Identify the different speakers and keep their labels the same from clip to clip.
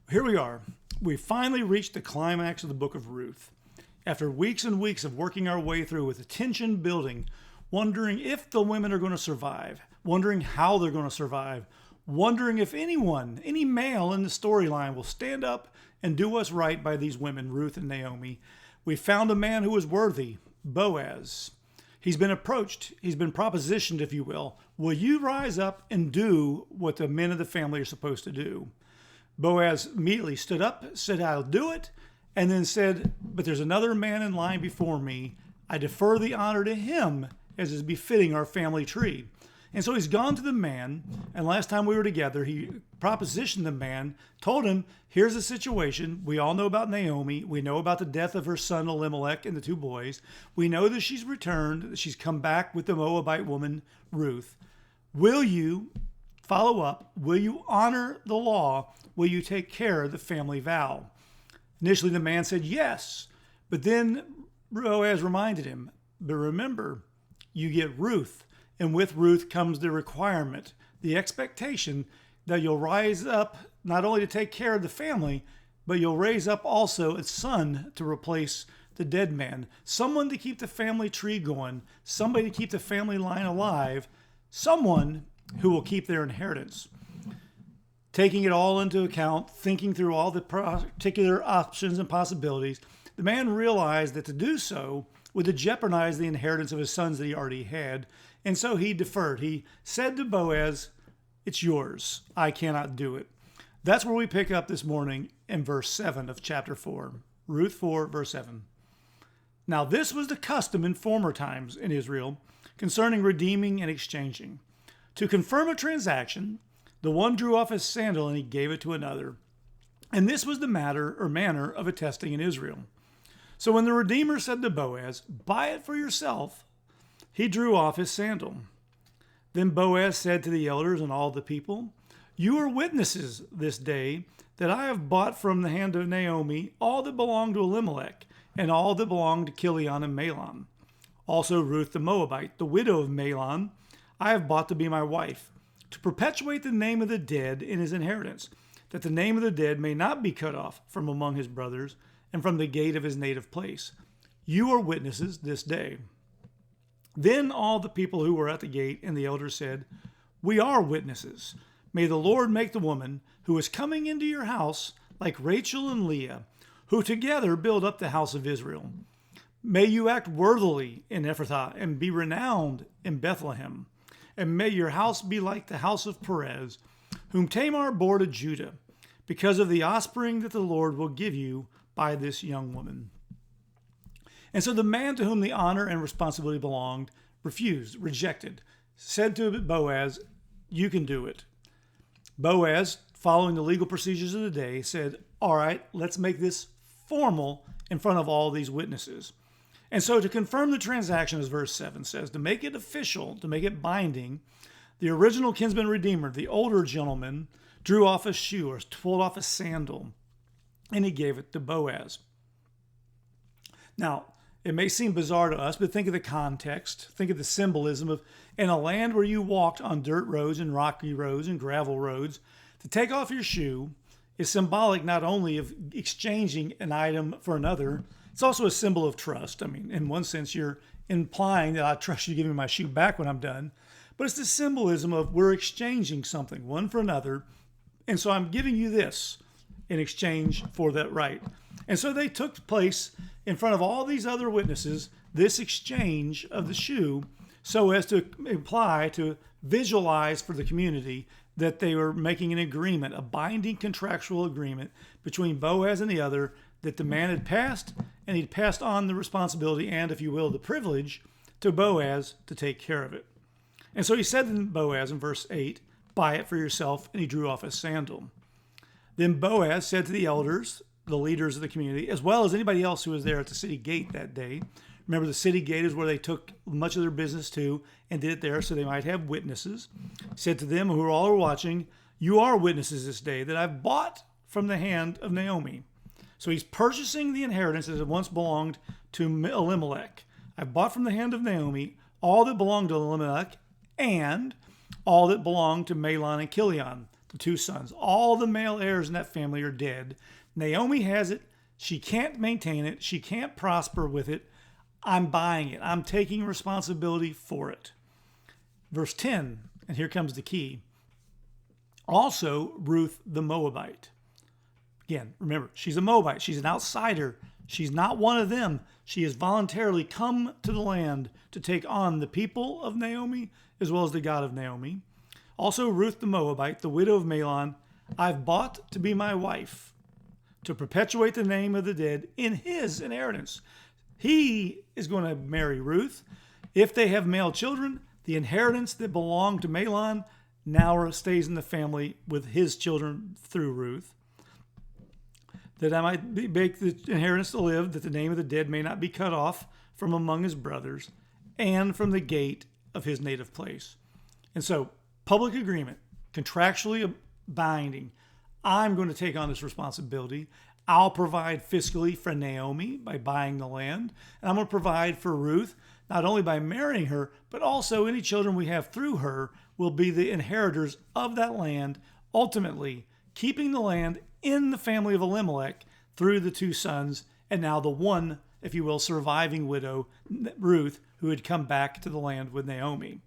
Speaker 1: Here we are. We finally reached the climax of the book of Ruth. After weeks and weeks of working our way through with the tension building, wondering if the women are going to survive, wondering how they're going to survive, wondering if anyone, any male in the storyline will stand up and do what's right by these women, Ruth and Naomi, we found a man who was worthy, Boaz. He's been approached, he's been propositioned, if you will. Will you rise up and do what the men of the family are supposed to do? Boaz immediately stood up, said, I'll do it, and then said, but there's another man in line before me. I defer the honor to him as is befitting our family tree. And so he's gone to the man, and last time we were together, he propositioned the man, told him, here's the situation. We all know about Naomi. We know about the death of her son Elimelech and the two boys. We know that she's returned, that she's come back with the Moabite woman, Ruth. Will you follow up? Will you honor the law? Will you take care of the family vow? Initially, the man said yes, but then Boaz reminded him, but remember, you get Ruth. And with Ruth comes the requirement, the expectation that you'll rise up not only to take care of the family, but you'll raise up also a son to replace the dead man, someone to keep the family tree going, somebody to keep the family line alive, someone who will keep their inheritance. Taking it all into account, thinking through all the particular options and possibilities, the man realized that to do so would jeopardize the inheritance of his sons that he already had. And so he deferred. He said to Boaz, it's yours. I cannot do it. That's where we pick up this morning in verse 7 of chapter 4. Ruth 4, verse 7. Now this was the custom in former times in Israel concerning redeeming and exchanging. To confirm a transaction, the one drew off his sandal and he gave it to another. And this was the matter or manner of attesting in Israel. So when the Redeemer said to Boaz, buy it for yourself, he drew off his sandal. Then Boaz said to the elders and all the people, you are witnesses this day that I have bought from the hand of Naomi all that belonged to Elimelech and all that belonged to Chilion and Mahlon. Also Ruth the Moabite, the widow of Mahlon, I have bought to be my wife, to perpetuate the name of the dead in his inheritance, that the name of the dead may not be cut off from among his brothers and from the gate of his native place. You are witnesses this day. Then all the people who were at the gate and the elders said, we are witnesses. May the Lord make the woman who is coming into your house like Rachel and Leah, who together build up the house of Israel. May you act worthily in Ephrathah and be renowned in Bethlehem. And may your house be like the house of Perez, whom Tamar bore to Judah, because of the offspring that the Lord will give you by this young woman. And so the man to whom the honor and responsibility belonged refused, rejected, said to Boaz, you can do it. Boaz, following the legal procedures of the day, said, all right, let's make this formal in front of all these witnesses. And so to confirm the transaction, as verse 7 says, to make it official, to make it binding, the original kinsman redeemer, the older gentleman, drew off a shoe or pulled off a sandal, and he gave it to Boaz. Now, it may seem bizarre to us, but think of the context. Think of the symbolism of in a land where you walked on dirt roads and rocky roads and gravel roads, to take off your shoe is symbolic not only of exchanging an item for another, it's also a symbol of trust. I mean, in one sense, you're implying that I trust you to give me my shoe back when I'm done, but it's the symbolism of we're exchanging something, one for another, and so I'm giving you this in exchange for that right. And so they took place in front of all these other witnesses, this exchange of the shoe, so as to imply, to visualize for the community that they were making an agreement, a binding contractual agreement between Boaz and the other, that the man had passed, and he'd passed on the responsibility and, if you will, the privilege to Boaz to take care of it. And so he said to Boaz in verse 8, buy it for yourself, and he drew off his sandal. Then Boaz said to the elders, the leaders of the community, as well as anybody else who was there at the city gate that day. Remember, the city gate is where they took much of their business to and did it there so they might have witnesses. He said to them who all are watching, you are witnesses this day that I've bought from the hand of Naomi. So he's purchasing the inheritance that had once belonged to Elimelech. I've bought from the hand of Naomi all that belonged to Elimelech and all that belonged to Mahlon and Chilion, the two sons. All the male heirs in that family are dead. Naomi has it. She can't maintain it. She can't prosper with it. I'm buying it. I'm taking responsibility for it. Verse 10, and here comes the key. Also, Ruth the Moabite. Again, remember, she's a Moabite. She's an outsider. She's not one of them. She has voluntarily come to the land to take on the people of Naomi as well as the God of Naomi. Also, Ruth the Moabite, the widow of Mahlon, I've bought to be my wife, to perpetuate the name of the dead in his inheritance. He is going to marry Ruth. If they have male children, the inheritance that belonged to Mahlon now stays in the family with his children through Ruth. That I might make the inheritance to live, that the name of the dead may not be cut off from among his brothers, and from the gate of his native place. And so, public agreement, contractually binding. I'm going to take on this responsibility. I'll provide fiscally for Naomi by buying the land. And I'm going to provide for Ruth, not only by marrying her, but also any children we have through her will be the inheritors of that land, ultimately keeping the land in the family of Elimelech through the two sons, and now the one, if you will, surviving widow, Ruth, who had come back to the land with Naomi.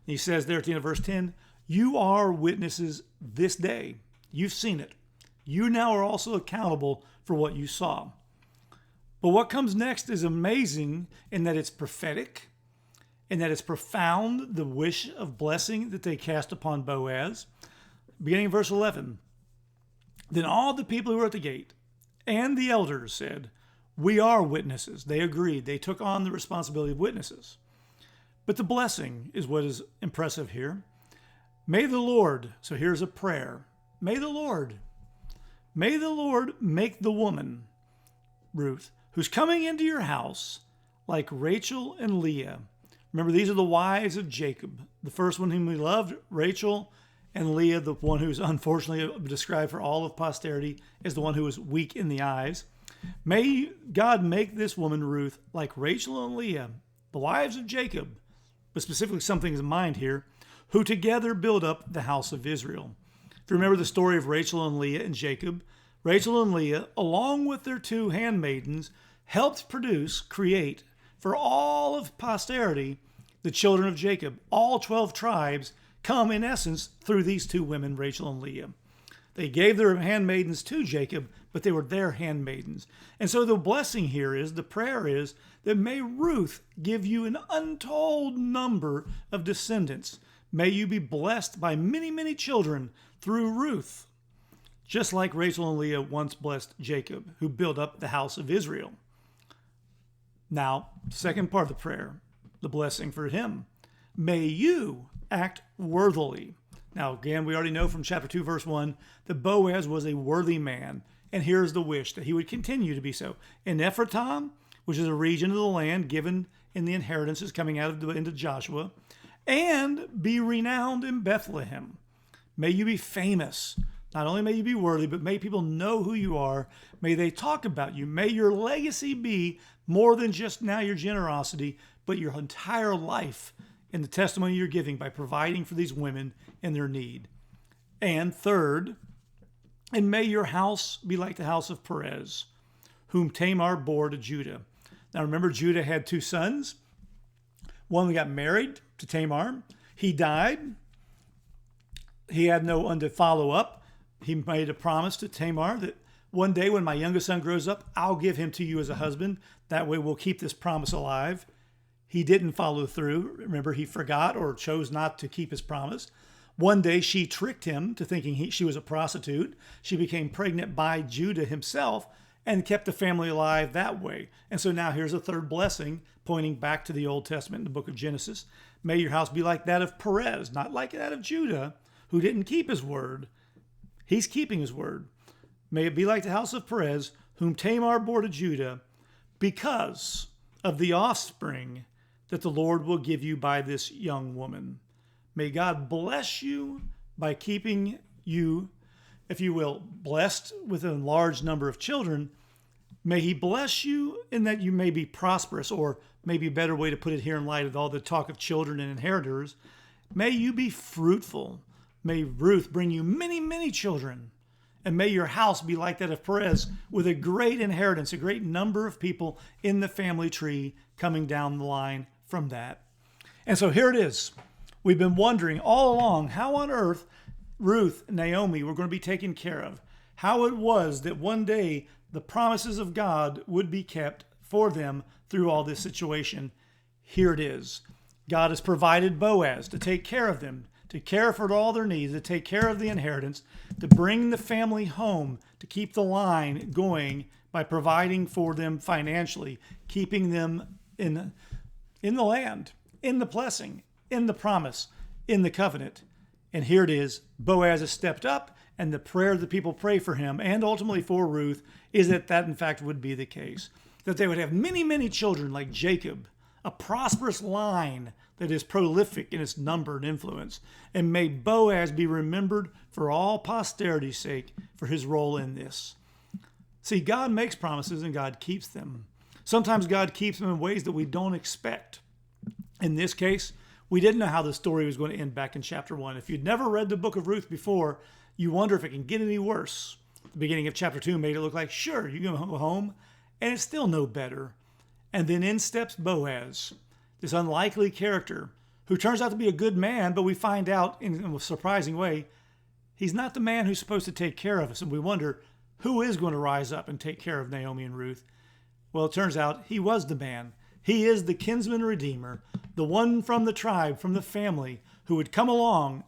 Speaker 1: He says there at the end of verse 10, you are witnesses this day. You've seen it. You now are also accountable for what you saw. But what comes next is amazing in that it's prophetic, in that it's profound, the wish of blessing that they cast upon Boaz. Beginning of verse 11, then all the people who were at the gate and the elders said, we are witnesses. They agreed. They took on the responsibility of witnesses. But the blessing is what is impressive here. May the Lord, so here's a prayer. May the Lord make the woman, Ruth, who's coming into your house like Rachel and Leah. Remember, these are the wives of Jacob. The first one whom he loved, Rachel, and Leah, the one who's unfortunately described for all of posterity as the one who was weak in the eyes. May God make this woman, Ruth, like Rachel and Leah, the wives of Jacob, but specifically something in mind here, who together build up the house of Israel. If you remember the story of Rachel and Leah and Jacob, Rachel and Leah, along with their two handmaidens, helped create for all of posterity the children of Jacob. All 12 tribes come, in essence, through these two women, Rachel and Leah. They gave their handmaidens to Jacob, but they were their handmaidens. And so the blessing here is, the prayer is, that may Ruth give you an untold number of descendants. May you be blessed by many, many children through Ruth, just like Rachel and Leah once blessed Jacob, who built up the house of Israel. Now, second part of the prayer, the blessing for him. May you act worthily. Now, again, we already know from chapter 2, verse 1, that Boaz was a worthy man. And here's the wish, that he would continue to be so. In Ephraim, which is a region of the land given in the inheritances coming out of into Joshua, and be renowned in Bethlehem. May you be famous. Not only may you be worthy, but may people know who you are. May they talk about you. May your legacy be more than just now your generosity, but your entire life in the testimony you're giving by providing for these women in their need. And third, and may your house be like the house of Perez, whom Tamar bore to Judah. Now remember, Judah had two sons. One got married to Tamar. He died. He had no one to follow up. He made a promise to Tamar that one day when my youngest son grows up, I'll give him to you as a husband. That way we'll keep this promise alive. He didn't follow through. Remember, he forgot or chose not to keep his promise. One day she tricked him to thinking she was a prostitute. She became pregnant by Judah himself and kept the family alive that way. And so now here's a third blessing pointing back to the Old Testament in the book of Genesis. May your house be like that of Perez, not like that of Judah, who didn't keep his word. He's keeping his word. May it be like the house of Perez, whom Tamar bore to Judah, because of the offspring that the Lord will give you by this young woman. May God bless you by keeping you, if you will, blessed with a large number of children. May he bless you in that you may be prosperous, or maybe a better way to put it here in light of all the talk of children and inheritors. May you be fruitful. May Ruth bring you many, many children. And may your house be like that of Perez, with a great inheritance, a great number of people in the family tree coming down the line from that. And so here it is. We've been wondering all along how on earth Ruth and Naomi were going to be taken care of. How it was that one day the promises of God would be kept for them through all this situation. Here it is. God has provided Boaz to take care of them, to care for all their needs, to take care of the inheritance, to bring the family home, to keep the line going by providing for them financially, keeping them in the land, in the blessing, in the promise, in the covenant. And here it is. Boaz has stepped up, and the prayer the people pray for him, and ultimately for Ruth, is that in fact would be the case. That they would have many, many children like Jacob, a prosperous line that is prolific in its number and influence. And may Boaz be remembered for all posterity's sake for his role in this. See, God makes promises and God keeps them. Sometimes God keeps them in ways that we don't expect. In this case, we didn't know how the story was going to end back in chapter 1. If you'd never read the book of Ruth before, you wonder if it can get any worse. The beginning of chapter 2 made it look like, sure, you can go home, and it's still no better. And then in steps Boaz, this unlikely character who turns out to be a good man, but we find out in a surprising way, he's not the man who's supposed to take care of us. And we wonder, who is going to rise up and take care of Naomi and Ruth? Well, it turns out he was the man. He is the kinsman redeemer, the one from the tribe, from the family, who would come along,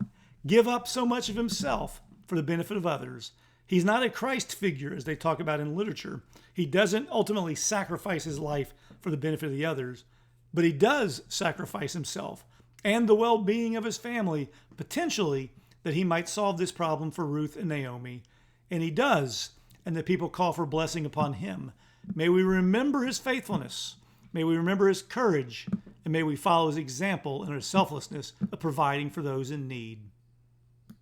Speaker 1: give up so much of himself for the benefit of others. He's not a Christ figure, as they talk about in literature. He doesn't ultimately sacrifice his life for the benefit of the others, but he does sacrifice himself and the well-being of his family, potentially, that he might solve this problem for Ruth and Naomi. And he does, and the people call for blessing upon him. May we remember his faithfulness. May we remember his courage, and may we follow his example and his selflessness of providing for those in need.